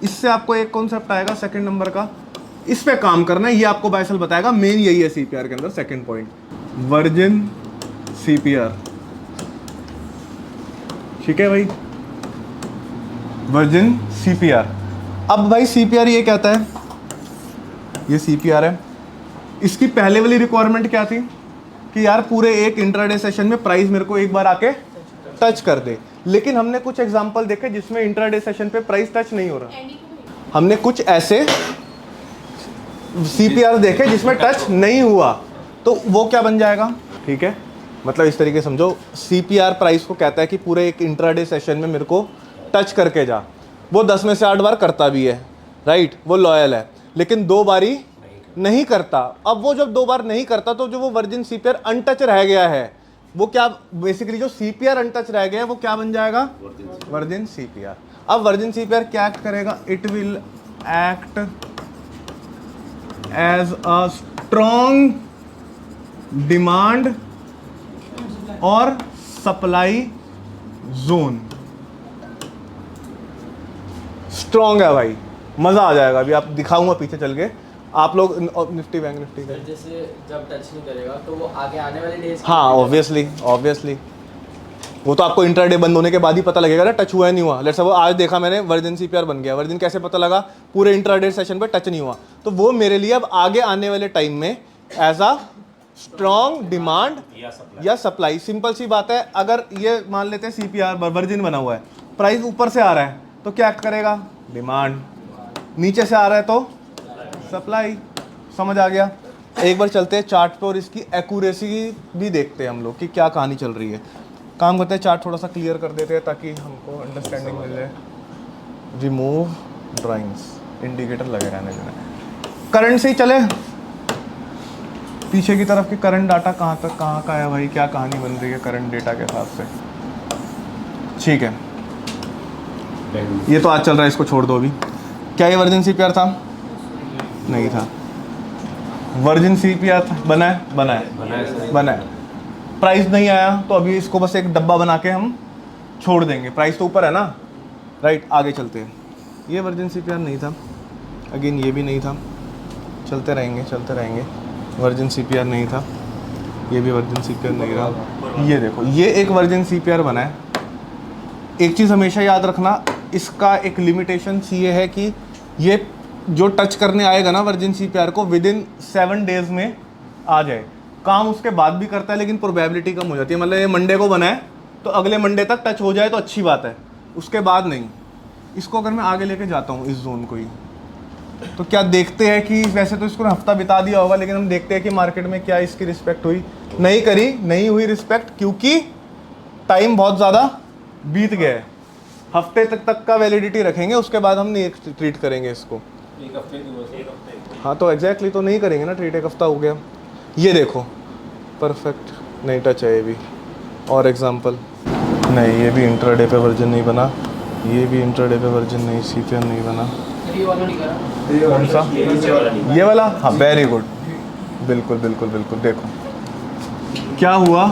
इससे आपको एक कॉन्सेप्ट आएगा सेकंड नंबर का, इस पे काम करना है, ये आपको बायसल बताएगा। मेन यही है सीपीआर के अंदर सेकंड पॉइंट, वर्जिन सीपीआर। ठीक है भाई, वर्जिन सीपीआर। अब भाई सीपीआर ये कहता है, ये सीपीआर है, इसकी पहले वाली रिक्वायरमेंट क्या थी कि यार पूरे एक इंट्राडे सेशन में प्राइस मेरे को एक बार आके टच कर दे। लेकिन हमने कुछ एग्जांपल देखे जिसमें इंट्राडे सेशन पे प्राइस टच नहीं हो रहा। हमने कुछ ऐसे सीपीआर देखे जिसमें टच नहीं हुआ, तो वो क्या बन जाएगा? ठीक है, मतलब इस तरीके समझो, सीपीआर प्राइस को कहता है कि पूरे एक इंट्राडे सेशन में मेरे को टच करके जा। वो 10 में से 8 बार करता भी है, राइट, वो लॉयल है, लेकिन 2 बारी नहीं करता। अब वो जब 2 बार नहीं करता तो जो वो वर्जिन सीपीआर अनटच रह गया है, वो क्या बेसिकली जो सीपीआर अनटच रह गया है वो क्या बन जाएगा? Virgin CPR. अब वर्जिन सीपीआर क्या एक्ट करेगा? It will act as a strong demand और सप्लाई जोन। स्ट्रॉन्ग है भाई, मजा आ जाएगा। अभी आप दिखाऊंगा पीछे चल के, आप लोग निफ्टी बैंक निफ्टी सर जैसे जब टच नहीं करेगा तो वो आगे आने वाले डेज, हाँ ऑब्वियसली वो तो आपको इंट्राडे बंद होने के बाद ही पता लगेगा ना टच हुआ है नहीं हुआ। लेट्स सपोज आज देखा मैंने वर्जिन सीपीआर बन गया, वर्जिन कैसे पता लगा? पूरे इंट्राडे सेशन पे टच नहीं हुआ। तो वो मेरे लिए अब आगे आने वाले टाइम में एज अ स्ट्रॉन्ग डिमांड या सप्लाई। सिंपल सी बात है, अगर ये मान लेते हैं सीपीआर वर्जिन बना हुआ है, प्राइस ऊपर से आ रहा है तो क्या एक्ट करेगा? डिमांड। नीचे से आ रहा है तो सप्लाई। समझ आ गया? एक बार चलते हैं चार्ट पे और इसकी एक्यूरेसी भी देखते हैं हम लोग कि क्या कहानी चल रही है। काम करते हैं, चार्ट थोड़ा सा क्लियर कर देते हैं ताकि हमको अंडरस्टैंडिंग मिल जाए। रिमूव ड्राइंग्स, इंडिकेटर लगे रहने देना। करंट से ही चले, पीछे की तरफ की करंट डाटा कहाँ तक कहाँ का है भाई, क्या कहानी बन रही है करंट डेटा के हिसाब से। ठीक है, ये तो आज चल रहा है, इसको छोड़ दो अभी। क्या ये वर्जिन सीपीआर था? नहीं था। वर्जिन सीपीआर था, बना है। प्राइस नहीं आया तो अभी इसको बस एक डब्बा बना के हम छोड़ देंगे, प्राइस तो ऊपर है ना, राइट। आगे चलते हैं। ये वर्जिन सीपीआर नहीं था, अगेन ये भी नहीं था, चलते रहेंगे। वर्जिन सीपीआर नहीं था, ये भी वर्जिन सीपीआर नहीं रहा। ये देखो, ये एक वर्जिन सीपीआर बना है। एक चीज़ हमेशा याद रखना, इसका एक लिमिटेशन ये है कि ये जो टच करने आएगा ना वर्जिन सीपीआर को, विद इन 7 डेज में आ जाए। काम उसके बाद भी करता है लेकिन प्रोबेबिलिटी कम हो जाती है। मतलब ये मंडे को बना है तो अगले मंडे तक टच हो जाए तो अच्छी बात है, उसके बाद नहीं। इसको अगर मैं आगे लेके जाता हूँ इस जोन को ही, तो क्या देखते हैं कि वैसे तो इसको हफ्ता बिता दिया होगा, लेकिन हम देखते हैं कि मार्केट में क्या इसकी रिस्पेक्ट हुई, नहीं हुई रिस्पेक्ट, क्योंकि टाइम बहुत ज़्यादा बीत गया है। हफ्ते तक का वैलिडिटी रखेंगे, उसके बाद हम नहीं ट्रीट करेंगे इसको। एक हफ्ते हाँ तो एग्जैक्टली तो नहीं करेंगे ना ट्रीट, एक हफ्ता हो गया। ये देखो परफेक्ट, नहीं टच है ये भी। और एग्जांपल नहीं, ये भी इंट्राडे पे वर्जन नहीं बना, ये भी इंट्राडे पे वर्जन नहीं, सीपीआर नहीं बना। कौन सा? ये वाला? हाँ वेरी गुड, बिल्कुल। देखो क्या हुआ,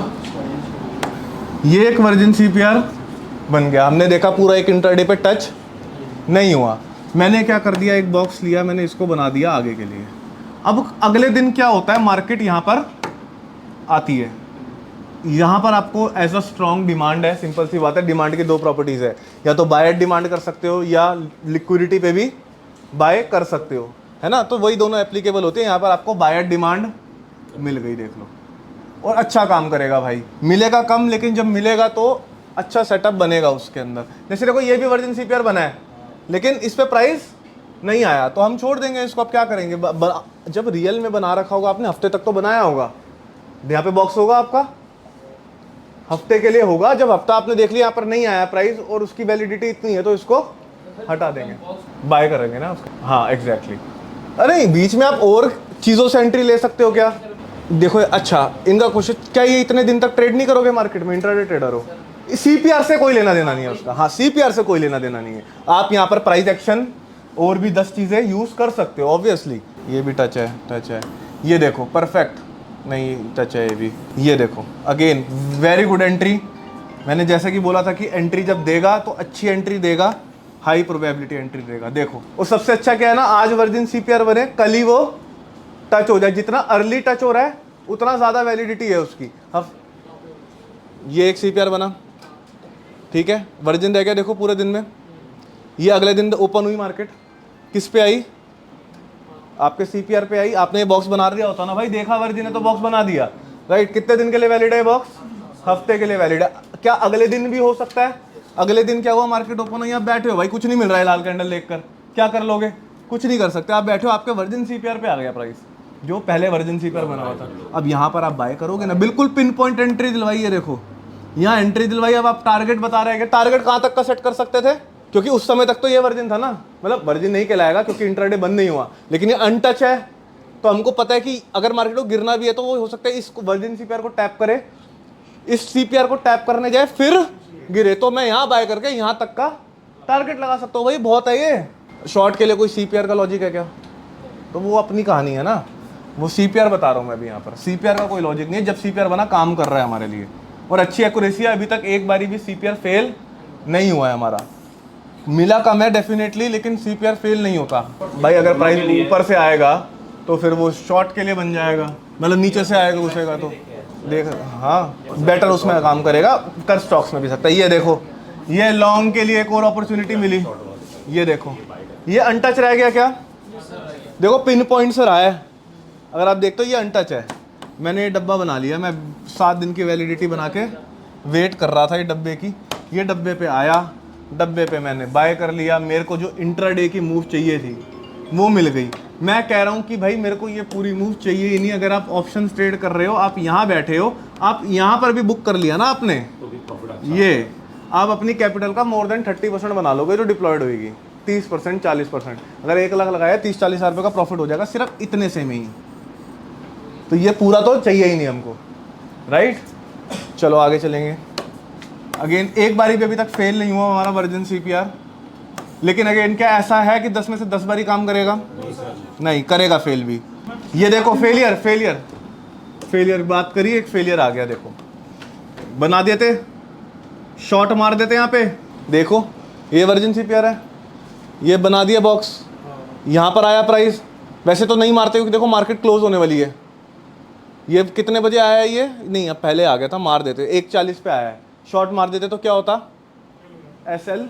ये एक वर्जिन सीपीआर बन गया। हमने देखा पूरा एक इंट्राडे पे टच नहीं हुआ। मैंने क्या कर दिया, एक बॉक्स लिया, मैंने इसको बना दिया आगे के लिए। अब अगले दिन क्या होता है, मार्केट यहाँ पर आती है, यहाँ पर आपको एज अ स्ट्रॉन्ग डिमांड है। सिंपल सी बात है, डिमांड की 2 प्रॉपर्टीज़ है, या तो बायर डिमांड कर सकते हो या लिक्विडिटी पे भी बाय कर सकते हो, है ना। तो वही दोनों एप्लीकेबल होते हैं। यहाँ पर आपको बायर डिमांड मिल गई, देख लो, और अच्छा काम करेगा भाई। मिलेगा कम, लेकिन जब मिलेगा तो अच्छा सेटअप बनेगा उसके अंदर। जैसे देखो ये भी वर्जिन सीपीआर बना है, लेकिन इस पे प्राइस नहीं आया तो हम छोड़ देंगे इसको। अब क्या करेंगे, जब रियल में बना रखा होगा आपने, हफ्ते तक तो बनाया होगा, यहाँ पे बॉक्स होगा आपका, हफ्ते के लिए होगा। जब हफ्ता आपने देख लिया यहाँ पर नहीं आया प्राइस और उसकी वैलिडिटी इतनी है, तो इसको हटा देंगे, बाय करेंगे ना उसको। हाँ एग्जैक्टली। अरे बीच में आप और चीज़ों से एंट्री ले सकते हो क्या? देखो अच्छा, इनका क्वेश्चन, क्या ये इतने दिन तक ट्रेड नहीं करोगे मार्केट में, इंट्राडे ट्रेडर हो? सीपीआर से कोई लेना देना नहीं है उसका। हाँ सीपीआर से कोई लेना देना नहीं है। आप यहाँ पर प्राइस एक्शन और भी 10 चीज़ें यूज़ कर सकते हो ऑब्वियसली। ये भी टच है, ये देखो परफेक्ट, नहीं टच है ये भी। ये देखो अगेन वेरी गुड एंट्री। मैंने जैसे कि बोला था कि एंट्री जब देगा तो अच्छी एंट्री देगा, हाई प्रोबेबिलिटी एंट्री रहेगा। देखो और सबसे अच्छा क्या है ना, आज वर्जिन CPR बने, कल ही वो टच हो जाए। जितना अर्ली टच हो रहा है उतना ज़्यादा वैलिडिटी है उसकी। अब ये एक CPR बना, ठीक है, वर्जिन रह गया। देखो पूरे दिन में, ये अगले दिन ओपन हुई मार्केट, किस पे आई? आपके CPR पे आई। आपने ये बॉक्स बना दिया होता ना भाई, देखा वर्जिन है तो बॉक्स बना दिया, राइट। कितने दिन के लिए वैलिड है बॉक्स? हफ्ते के लिए वैलिड है। क्या अगले दिन भी हो सकता है? अगले दिन क्या हुआ, मार्केट ओपन हुई, आप बैठे हो भाई, कुछ नहीं मिल रहा है लाल कैंडल देखकर, क्या कर लोगे? कुछ नहीं कर सकते, आप बैठे हो, आपके वर्जिन CPR पे आ गया प्राइस, जो पहले वर्जिन CPR बना हुआ था। अब यहाँ पर आप बाय करोगे ना, बिल्कुल पिन पॉइंट एंट्री दिलवाई है। देखो यहाँ एंट्री दिलवाई। अब आप टारगेट बता रहे हैं, टारगेट कहाँ तक का सेट कर सकते थे? क्योंकि उस समय तक तो ये वर्जिन था ना, मतलब वर्जिन नहीं कहलाएगा क्योंकि इंट्राडे बंद नहीं हुआ, लेकिन ये अनटच है। तो हमको पता है कि अगर मार्केट को गिरना भी है तो वो हो सकता है इस वर्जिन CPR को टैप करे, इस CPR को टैप करने जाए फिर गिरे, तो मैं यहाँ बाय करके यहाँ तक का टारगेट लगा सकता हूँ। भाई बहुत है ये। शॉर्ट के लिए कोई CPR का लॉजिक है क्या? तो वो अपनी कहानी है ना, वो CPR बता रहा हूँ मैं भी यहाँ पर। CPR का कोई लॉजिक नहीं है, जब CPR बना काम कर रहा है हमारे लिए और अच्छी एक्यूरेसी है। अभी तक एक बारी भी CPR फेल नहीं हुआ है हमारा। मिला कम है डेफिनेटली, लेकिन CPR फेल नहीं होता भाई। अगर प्राइस ऊपर से आएगा तो फिर वो शॉर्ट के लिए बन जाएगा, मतलब नीचे से आएगा घुसेगा तो देख, हाँ बेटर उसमें काम करेगा। कर स्टॉक्स में भी सकता है। ये देखो, ये लॉन्ग के लिए एक और अपॉर्चुनिटी मिली। ये देखो, ये अनटच रह गया क्या? देखो पिन पॉइंट से रहा है, अगर आप देखते हो ये अनटच है। मैंने ये डब्बा बना लिया, मैं 7 दिन की वैलिडिटी बना के वेट कर रहा था ये डब्बे की। ये डब्बे पे आया, डब्बे पे मैंने बाय कर लिया। मेरे को जो इंट्राडे की मूव चाहिए थी वो मिल गई। मैं कह रहा हूँ कि भाई मेरे को ये पूरी मूव चाहिए ही नहीं। अगर आप ऑप्शन ट्रेड कर रहे हो, आप यहाँ बैठे हो, आप यहाँ पर भी बुक कर लिया ना आपने, ये आप अपनी कैपिटल का मोर देन 30% बना लोगे जो डिप्लॉयड होगी। 30%, 40%। अगर 1 लाख लगाया 30-40 हज़ार रुपये का प्रॉफिट हो जाएगा सिर्फ इतने से में ही। तो ये पूरा तो चाहिए ही नहीं हमको, राइट। चलो आगे चलेंगे। अगेन एक बारी भी अभी तक फेल नहीं हुआ हमारा वर्जिन CPR, लेकिन अगेन क्या ऐसा है कि 10 में से 10 बारी काम करेगा? नहीं करेगा, फेल भी। ये देखो फेलियर, फेलियर, फेलियर बात करी, एक फेलियर आ गया। देखो बना देते, शॉर्ट मार देते यहाँ पे। देखो ये वर्जिन CPR है, ये बना दिया बॉक्स, यहाँ पर आया प्राइस। वैसे तो नहीं मारते क्योंकि देखो मार्केट क्लोज होने वाली है। ये कितने बजे आया है? ये नहीं, अब पहले आ गया था, मार देते। 1:40 पे आया है, शॉर्ट मार देते तो क्या होता? SL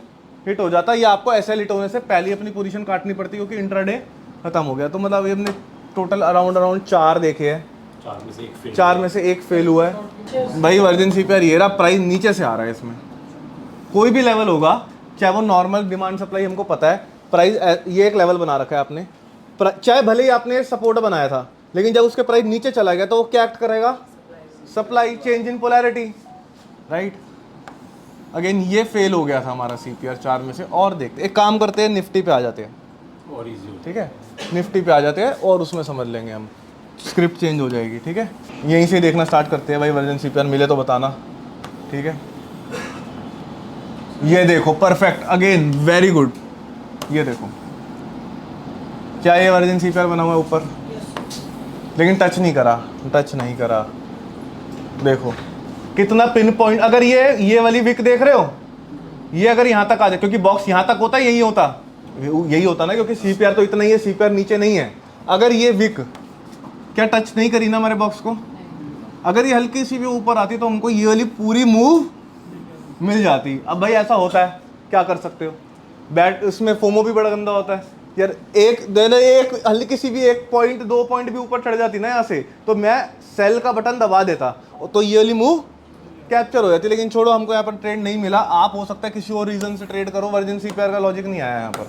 हिट हो जाता। ये आपको SL हिट होने से पहले अपनी पोजीशन काटनी पड़ती क्योंकि इंट्राडे खत्म हो गया। तो मतलब ये हमने टोटल अराउंड 4 देखे हैं, 4 में से एक फेल हुआ है। भाई वर्जिन CPR ये रहा, प्राइस नीचे से आ रहा है। इसमें कोई भी लेवल होगा, चाहे वो नॉर्मल डिमांड सप्लाई, हमको पता है प्राइस ये एक लेवल बना रखा है आपने, चाहे भले ही आपने सपोर्ट बनाया था, लेकिन जब उसके प्राइस नीचे चला गया तो वो क्या एक्ट करेगा? Supply change in polarity, right. Again ये फेल हो गया था हमारा CPR 4 में से। और देखते, एक काम करते हैं, निफ्टी पे आ जाते हैं, और इजी, ठीक है, निफ्टी पे आ जाते हैं और उसमें समझ लेंगे हम, स्क्रिप्ट चेंज हो जाएगी, ठीक है। यहीं से देखना स्टार्ट करते हैं भाई। वर्जिन CPR मिले तो बताना, ठीक है। ये देखो परफेक्ट, अगेन वेरी गुड। ये देखो क्या ये वर्जिन CPR बना हुआ है ऊपर, लेकिन टच नहीं करा, टच नहीं करा। देखो कितना पिन पॉइंट। अगर ये वाली विक देख रहे हो, ये अगर यहाँ तक आ जाए, क्योंकि बॉक्स यहाँ तक होता है, यही होता ना, क्योंकि CPR तो इतना ही है, CPR नीचे नहीं है। अगर ये विक क्या टच नहीं करी ना हमारे बॉक्स को, अगर ये हल्की सी भी ऊपर आती तो हमको ये वाली पूरी मूव मिल जाती। अब भाई ऐसा होता है, क्या कर सकते हो, बैट उसमें फोमो भी बड़ा गंदा होता है यार। एक हल्की सी भी 1 पॉइंट 2 पॉइंट भी ऊपर चढ़ जाती ना यहाँ से, तो मैं सेल का बटन दबा देता, तो ये वाली मूव कैप्चर हो जाती। लेकिन छोड़ो, हमको यहाँ पर ट्रेड नहीं मिला। आप हो सकता है किसी और रीजन से ट्रेड करो, वर्जिन CPR का लॉजिक नहीं आया यहाँ पर,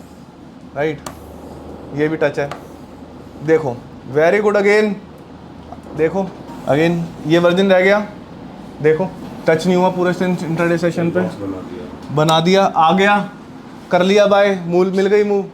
राइट। ये भी टच है, देखो वेरी गुड। अगेन देखो, अगेन ये वर्जिन रह गया, देखो टच नहीं हुआ पूरे इंट्राडे सेशन पे, बना दिया, आ गया, कर लिया बाय, मूल मिल गई मूव,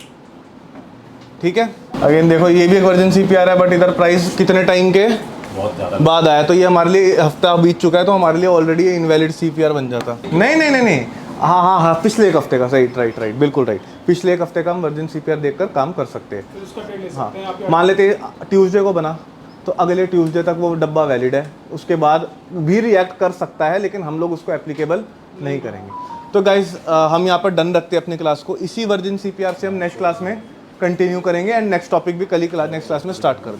ठीक है। अगेन देखो ये भी एक वर्जिन CPR है, बट इधर प्राइस कितने टाइम के बाद आया, तो ये हमारे लिए हफ्ता बीत चुका है, तो हमारे लिए ऑलरेडी इनवैलिड CPR बन जाता। नहीं, हाँ, पिछले एक हफ्ते का, सही, राइट, बिल्कुल राइट। पिछले एक हफ्ते का हम वर्जिन CPR देखकर काम कर सकते हैं। हाँ, मान लेते ट्यूसडे को बना, तो अगले ट्यूसडे तक वो डब्बा वैलिड है, उसके बाद भी रिएक्ट कर सकता है, लेकिन हम लोग उसको एप्लीकेबल नहीं करेंगे। तो गाइज हम यहाँ पर डन रखते हैं अपनी क्लास को। इसी वर्जिन CPR से हम नेक्स्ट क्लास में कंटिन्यू करेंगे एंड नेक्स्ट टॉपिक भी कल ही नेक्स्ट क्लास में स्टार्ट कर देंगे।